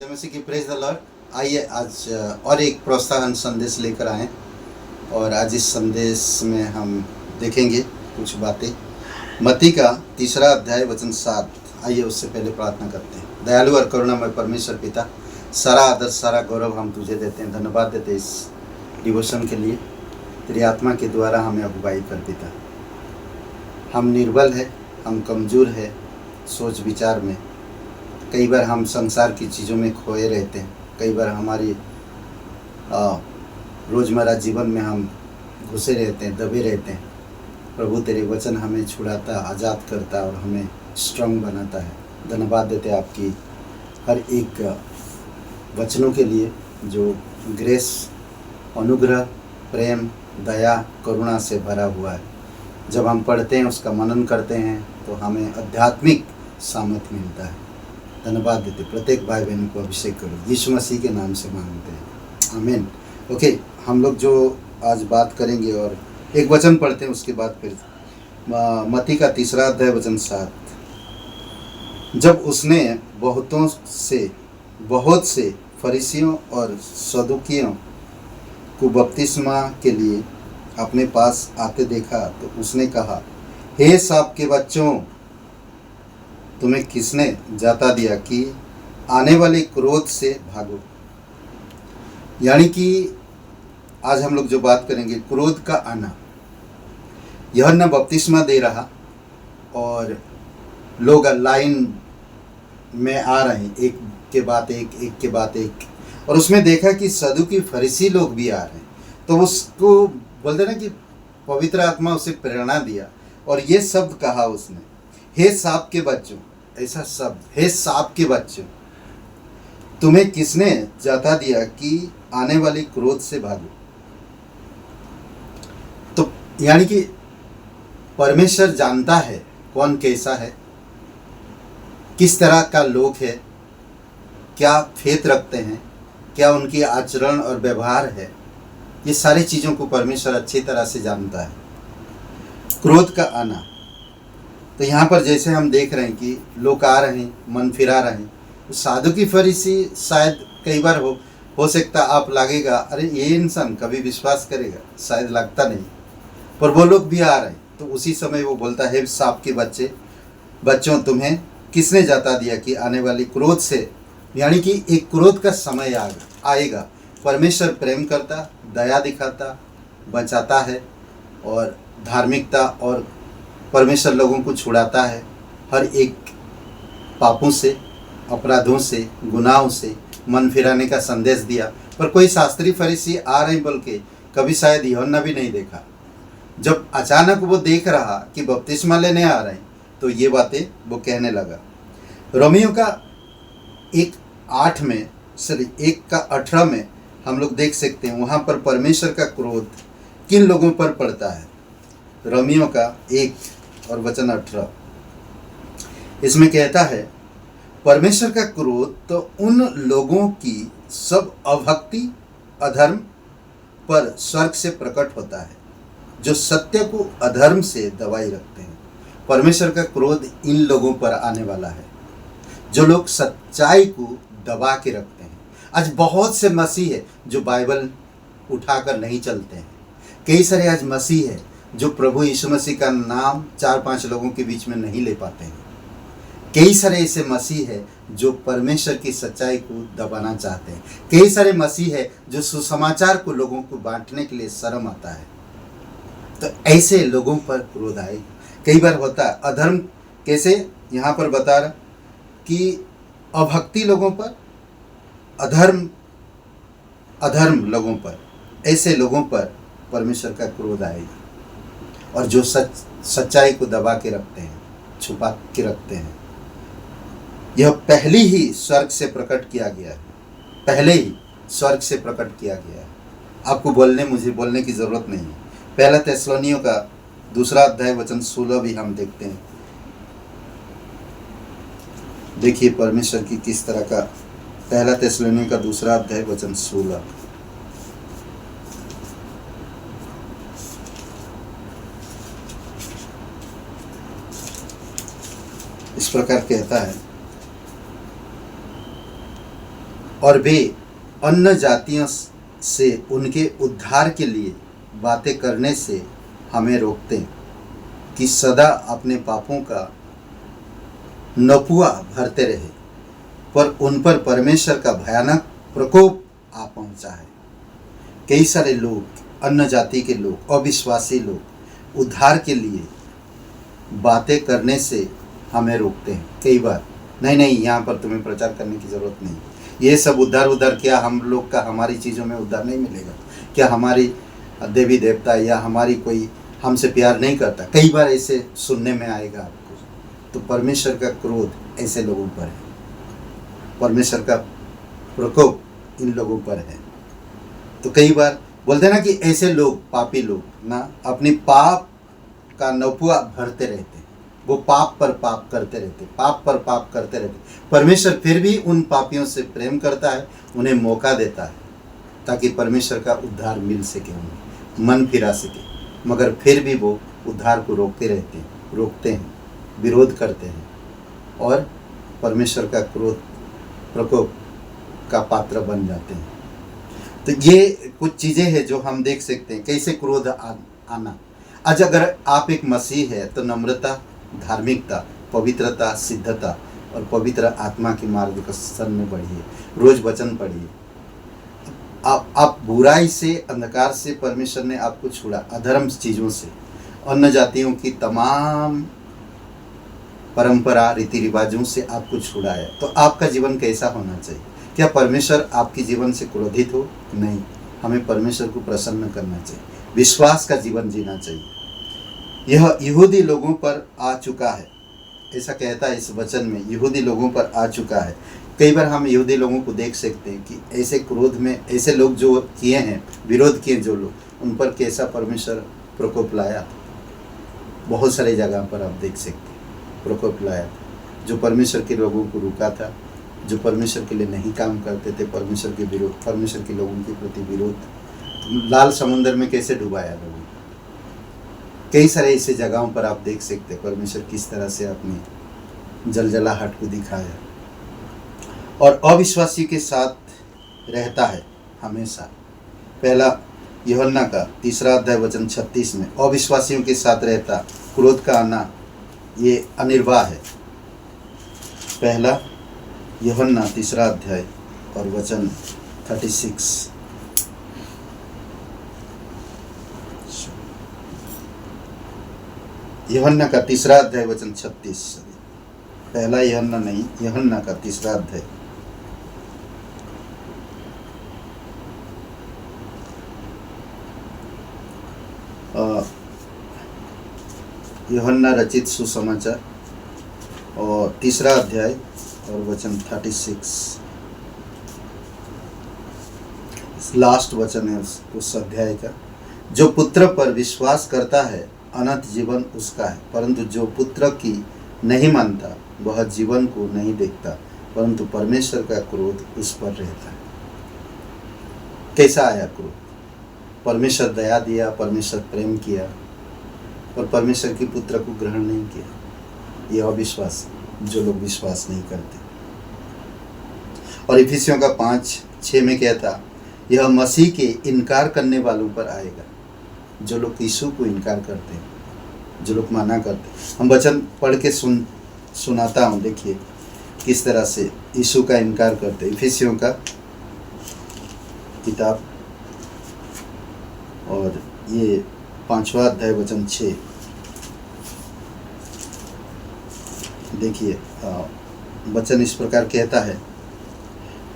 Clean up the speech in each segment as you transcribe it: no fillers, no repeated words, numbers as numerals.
मसीह की praise the Lord. आइए आज और एक प्रोत्साहन संदेश लेकर आए और आज इस संदेश में हम देखेंगे कुछ बातें। मत्ती का 3 अध्याय वचन 7। आइए उससे पहले प्रार्थना करते हैं। दयालु और करुणामय परमेश्वर पिता, सारा आदर सारा गौरव हम तुझे देते हैं। धन्यवाद देते हैं इस डिवोशन के लिए। तेरी आत्मा के द्वारा हमें अगुवाई कर पिता। हम निर्बल है, हम कमज़ोर है सोच विचार में। कई बार हम संसार की चीज़ों में खोए रहते हैं। कई बार हमारी रोज़मर्रा जीवन में हम घुसे रहते हैं, दबे रहते हैं। प्रभु तेरे वचन हमें छुड़ाता, आज़ाद करता और हमें स्ट्रॉन्ग बनाता है। धन्यवाद देते हैं आपकी हर एक वचनों के लिए जो ग्रेस, अनुग्रह, प्रेम, दया, करुणा से भरा हुआ है। जब हम पढ़ते हैं, उसका मनन करते हैं तो हमें आध्यात्मिक सामर्थ्य मिलता है। धन्यवाद देते। प्रत्येक भाई बहन को अभिषेक करो, यीशु मसीह के नाम से मांगते हैं, आमीन। ओके, हम लोग जो आज बात करेंगे और एक वचन पढ़ते हैं, उसके बाद फिर मत्ती का 3 अध्याय वचन 7। जब उसने बहुत से फरीसियों और सदुकियों को बपतिस्मा के लिए अपने पास आते देखा तो उसने कहा, हे सांप के बच्चों, तुम्हें किसने जाता दिया कि आने वाले क्रोध से भागो। यानी कि आज हम लोग जो बात करेंगे, क्रोध का आना। यह न बपतिस्मा दे रहा और लोग लाइन में आ रहे हैं, एक के बाद एक, और उसमें देखा कि सदुकी फरीसी लोग भी आ रहे हैं। तो उसको बोलते ना कि पवित्र आत्मा उसे प्रेरणा दिया और ये शब्द कहा उसने, हे सांप के बच्चों। ऐसा शब्द, हे सांप के बच्चों, तुम्हें किसने जाता दिया कि आने वाले क्रोध से भागो। तो यानी कि परमेश्वर जानता है कौन कैसा है, किस तरह का लोग है, क्या फेथ रखते हैं, क्या उनकी आचरण और व्यवहार है। ये सारी चीज़ों को परमेश्वर अच्छी तरह से जानता है। क्रोध का आना, तो यहाँ पर जैसे हम देख रहे हैं कि लोग आ रहे हैं, मन फिरा रहे हैं। तो साधुकी फरीसी शायद कई बार हो सकता आप लगेगा, अरे ये इंसान कभी विश्वास करेगा, शायद लगता नहीं, पर वो लोग भी आ रहे हैं। तो उसी समय वो बोलता है, सांप के बच्चों, तुम्हें किसने जाता दिया कि आने वाली क्रोध से, यानी कि एक क्रोध का समय आएगा। परमेश्वर प्रेम करता, दया दिखाता, बचाता है और धार्मिकता और परमेश्वर लोगों को छुड़ाता है हर एक पापों से, अपराधों से, गुनाहों से मन फिराने का संदेश दिया। पर कोई शास्त्री फरीसी आ रहे बोल के कभी शायद यूहन्ना भी नहीं देखा। जब अचानक वो देख रहा कि बपतिस्मा लेने आ रहे हैं तो ये बातें वो कहने लगा। रोमियो का 1:18 में हम लोग देख सकते हैं, वहाँ पर परमेश्वर का क्रोध किन लोगों पर पड़ता है। रोमियो का 1:18 इसमें कहता है, परमेश्वर का क्रोध तो उन लोगों की सब अभक्ति, अधर्म पर स्वर्ग से प्रकट होता है जो सत्य को अधर्म से दबाए रखते हैं। परमेश्वर का क्रोध इन लोगों पर आने वाला है जो लोग सच्चाई को दबा के रखते हैं। आज बहुत से मसीह है जो बाइबल उठाकर नहीं चलते हैं। कई सारे आज मसीह है जो प्रभु यीशु मसीह का नाम 4-5 लोगों के बीच में नहीं ले पाते हैं। कई सारे ऐसे मसीह है जो परमेश्वर की सच्चाई को दबाना चाहते हैं। कई सारे मसीह है जो सुसमाचार को लोगों को बांटने के लिए शर्म आता है। तो ऐसे लोगों पर क्रोध आएगा। कई बार होता है अधर्म, कैसे यहाँ पर बता रहा कि अभक्ति लोगों पर, अधर्म लोगों पर, ऐसे लोगों पर परमेश्वर का क्रोध आएगा। और जो सच्चाई को दबा के रखते हैं, छुपा के रखते हैं, यह पहले ही स्वर्ग से प्रकट किया गया है। पहले ही स्वर्ग से प्रकट किया गया है। आपको मुझे बोलने की ज़रूरत नहीं है। 1 थिस्सलुनीयों का 2 अध्याय वचन 16 भी हम देखते हैं। देखिए परमेश्वर की किस तरह का, 1 थिस्सलुनीयों का 2 अध्याय वचन 16। इस प्रकार कहता है, और वे अन्य जातियों से उनके उद्धार के लिए बातें करने से हमें रोकते हैं कि सदा अपने पापों का नपुआ भरते रहे, पर उन पर परमेश्वर का भयानक प्रकोप आ पहुंचा है। कई सारे लोग, अन्य जाति के लोग, अविश्वासी लोग उद्धार के लिए बातें करने से हमें रोकते हैं। कई बार नहीं, यहाँ पर तुम्हें प्रचार करने की ज़रूरत नहीं, ये सब उद्धार क्या हम लोग का हमारी चीज़ों में उद्धार नहीं मिलेगा क्या? हमारी देवी देवता या हमारी कोई हमसे प्यार नहीं करता? कई बार ऐसे सुनने में आएगा आपको। तो परमेश्वर का क्रोध ऐसे लोगों पर है, परमेश्वर का प्रकोप इन लोगों पर है। तो कई बार बोलते हैं ना कि ऐसे लोग, पापी लोग ना, अपनी पाप का नपुआ भरते रहते हैं, वो पाप पर पाप करते रहते, पाप पर पाप करते रहते। परमेश्वर फिर भी उन पापियों से प्रेम करता है, उन्हें मौका देता है ताकि परमेश्वर का उद्धार मिल सके, उन्हें मन फिरा सके, मगर फिर भी वो उद्धार को रोकते हैं, विरोध करते हैं और परमेश्वर का क्रोध, प्रकोप का पात्र बन जाते हैं। तो ये कुछ चीज़ें हैं जो हम देख सकते हैं, कैसे क्रोध आना। आज अगर आप एक मसीह है तो नम्रता, धार्मिकता, पवित्रता, सिद्धता और पवित्र आत्मा की मार्गदर्शन में बढ़िए, रोज वचन पढ़िए। आप बुराई से, अंधकार से परमेश्वर ने आपको छुड़ा, अधर्म चीज़ों से, अन्य जातियों की तमाम परंपरा, रीति रिवाजों से आपको छुड़ाया। तो आपका जीवन कैसा होना चाहिए? क्या परमेश्वर आपके जीवन से क्रोधित हो? नहीं, हमें परमेश्वर को प्रसन्न करना चाहिए, विश्वास का जीवन जीना चाहिए। यह यहूदी लोगों पर आ चुका है, ऐसा कहता है इस वचन में, यहूदी लोगों पर आ चुका है। कई बार हम यहूदी लोगों को देख सकते हैं कि ऐसे क्रोध में, ऐसे लोग जो किए हैं, विरोध किए जो लोग, उन पर कैसा परमेश्वर प्रकोप लाया। बहुत सारे जगह पर आप देख सकते हैं प्रकोप लाया, जो परमेश्वर के लोगों को रुका था, जो परमेश्वर के लिए नहीं काम करते थे, परमेश्वर के विरोध, परमेश्वर के लोगों के प्रति विरोध। लाल समुद्र में कैसे डुबाया लोगों को। कई सारे ऐसे जगहों पर आप देख सकते हैं परमेश्वर किस तरह से अपनी जलजलाहट को दिखाया। और अविश्वासी के साथ रहता है हमेशा। पहला यूहन्ना का 3 अध्याय वचन 36 में अविश्वासियों के साथ रहता, क्रोध का आना ये अनिर्वाह है। पहला यूहन्ना 3 अध्याय और वचन 36। यूहन्ना का 3 अध्याय वचन 36। पहला यूहन्ना नहीं, यूहन्ना का 3 अध्याय। यूहन्ना रचित सुसमाचार और 3 अध्याय और वचन 36, लास्ट वचन है उस अध्याय का। जो पुत्र पर विश्वास करता है अनंत जीवन उसका है, परंतु जो पुत्र की नहीं मानता वह जीवन को नहीं देखता, परंतु परमेश्वर का क्रोध उस पर रहता है। कैसा आया क्रोध? परमेश्वर दया दिया, परमेश्वर प्रेम किया, और परमेश्वर की पुत्र को ग्रहण नहीं किया। ये अविश्वास, जो लोग विश्वास नहीं करते। और इफिसियों का 5:6 में क्या था? यह मसीह के इनकार करने वालों पर आएगा, जो लोग यीशु को इनकार करते हैं, जो लोग मना करते हैं। हम वचन पढ़ के सुनाता हूँ, देखिए किस तरह से यीशु का इनकार करते। इफिसियों का किताब और ये 5वां अध्याय वचन 6। देखिए वचन इस प्रकार कहता है,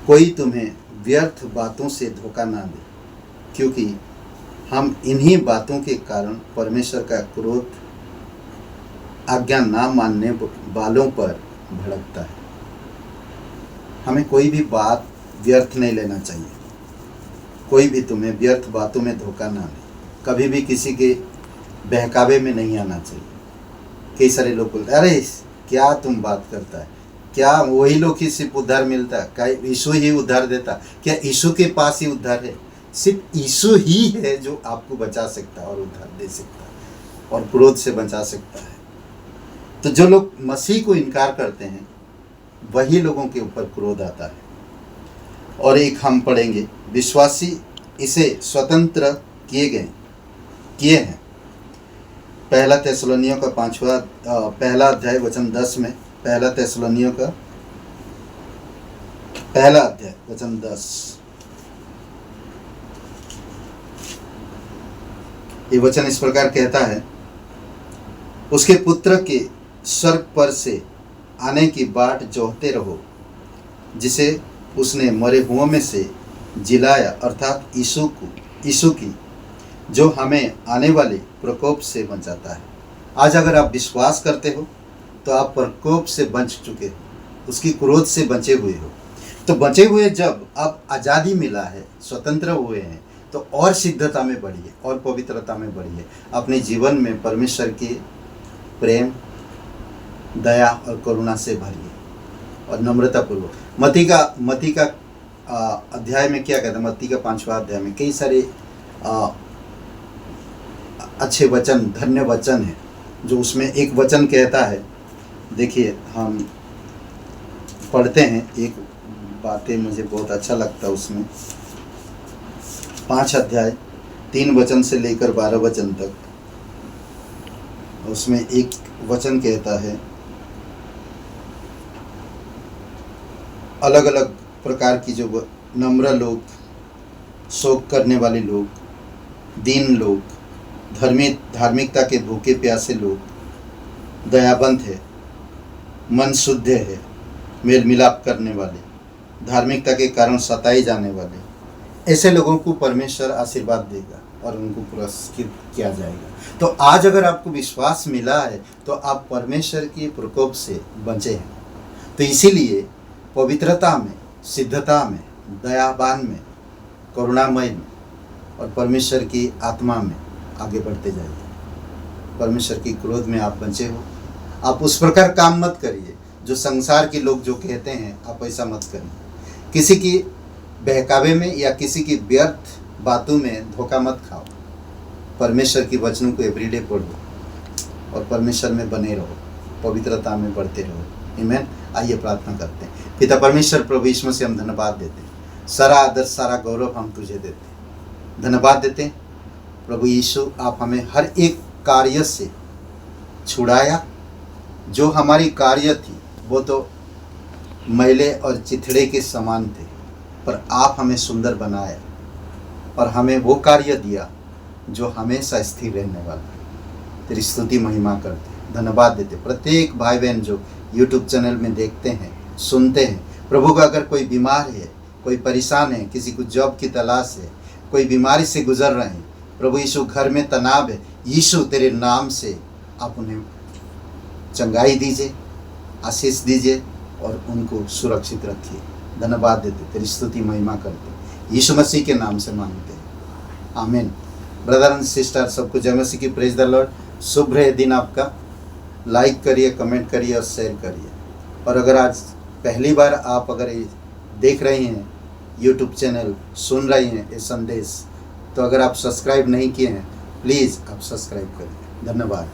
कोई तुम्हें व्यर्थ बातों से धोखा ना दे, क्योंकि हम इन्हीं बातों के कारण परमेश्वर का क्रोध आज्ञा ना मानने वालों पर भड़कता है। हमें कोई भी बात व्यर्थ नहीं लेना चाहिए। कोई भी तुम्हें व्यर्थ बातों में धोखा ना दे, कभी भी किसी के बहकावे में नहीं आना चाहिए। कई सारे लोग बोलते हैं, अरे क्या तुम बात करता है, क्या वही लोग ही सिर्फ उद्धार मिलता है? क्या यीशु ही उद्धार देता? क्या यीशु के पास ही उद्धार है? सिर्फ यीशु ही है जो आपको बचा सकता है और उद्धार दे सकता है और क्रोध से बचा सकता है। तो जो लोग मसीह को इनकार करते हैं वही लोगों के ऊपर क्रोध आता है। और एक हम पढ़ेंगे, विश्वासी इसे स्वतंत्र किए हैं। पहला थेसलोनियों का पहला अध्याय वचन 10 में, पहला थेसलोनियों का पहला अध्याय वचन 10, ये वचन इस प्रकार कहता है, उसके पुत्र के स्वर्ग पर से आने की बाट जोहते रहो, जिसे उसने मरे हुओं में से जिलाया, अर्थात यीशु की, जो हमें आने वाले प्रकोप से बचाता है। आज अगर आप विश्वास करते हो तो आप प्रकोप से बच चुके हो, उसकी क्रोध से बचे हुए हो। तो बचे हुए जब आप आज़ादी मिला है, स्वतंत्र हुए हैं, तो और सिद्धता में बढ़िए और पवित्रता में बढ़िए। अपने जीवन में परमेश्वर के प्रेम, दया और करुणा से भरिए और नम्रतापूर्वक। मत्ती का अध्याय में क्या कहता है, मत्ती का 5वां अध्याय में कई सारे अच्छे वचन, धन्य वचन है, जो उसमें एक वचन कहता है। देखिए, हम पढ़ते हैं, एक बातें मुझे बहुत अच्छा लगता है उसमें। 5 अध्याय 3 वचन से लेकर 12 वचन तक, उसमें एक वचन कहता है, अलग अलग प्रकार की जो नम्र लोग, शोक करने वाले लोग, दीन लोग, धार्मिकता के भूखे प्यासे लोग, दयाबंद है, मन शुद्ध है, मेल मिलाप करने वाले, धार्मिकता के कारण सताए जाने वाले, ऐसे लोगों को परमेश्वर आशीर्वाद देगा और उनको पुरस्कृत किया जाएगा। तो आज अगर आपको विश्वास मिला है तो आप परमेश्वर के प्रकोप से बचे हैं। तो इसीलिए पवित्रता में, सिद्धता में, दयावान में, करुणामय में और परमेश्वर की आत्मा में आगे बढ़ते जाइए। परमेश्वर की क्रोध में आप बचे हो। आप उस प्रकार काम मत करिए जो संसार के लोग जो कहते हैं, आप ऐसा मत करिए। किसी की बहकावे में या किसी की व्यर्थ बातों में धोखा मत खाओ। परमेश्वर की वचनों को एवरीडे पढ़ो और परमेश्वर में बने रहो, पवित्रता में बढ़ते रहो। आमीन। आइए प्रार्थना करते हैं। पिता परमेश्वर, प्रभु यीशु से हम धन्यवाद देते हैं, सारा आदर, सारा गौरव हम तुझे देते हैं, धन्यवाद देते हैं। प्रभु यीशु, आप हमें हर एक कार्य से छुड़ाया। जो हमारी कार्य थी वो तो मैले और चिथड़े के समान थे, पर आप हमें सुंदर बनाया और हमें वो कार्य दिया जो हमेशा स्थिर रहने वाला है। तेरी स्तुति महिमा करते, धन्यवाद देते। प्रत्येक भाई बहन जो यूट्यूब चैनल में देखते हैं, सुनते हैं, प्रभु का अगर कोई बीमार है, कोई परेशान है, किसी को जॉब की तलाश है, कोई बीमारी से गुजर रहे हैं, प्रभु यीशु घर में तनाव है, यीशु तेरे नाम से आप उन्हें चंगाई दीजिए, आशीष दीजिए और उनको सुरक्षित रखिए। धन्यवाद देते, तेरी स्तुति महिमा करते, यीशु मसीह के नाम से मांगते हैं, आमीन। ब्रदर एंड सिस्टर, सबको जय मसीह की, प्रेज द लॉर्ड। शुभ रहे दिन आपका। लाइक करिए, कमेंट करिए और शेयर करिए। और अगर आज पहली बार आप अगर देख रहे हैं यूट्यूब चैनल, सुन रहे हैं ये संदेश, तो अगर आप सब्सक्राइब नहीं किए हैं, प्लीज़ आप सब्सक्राइब करिए। धन्यवाद।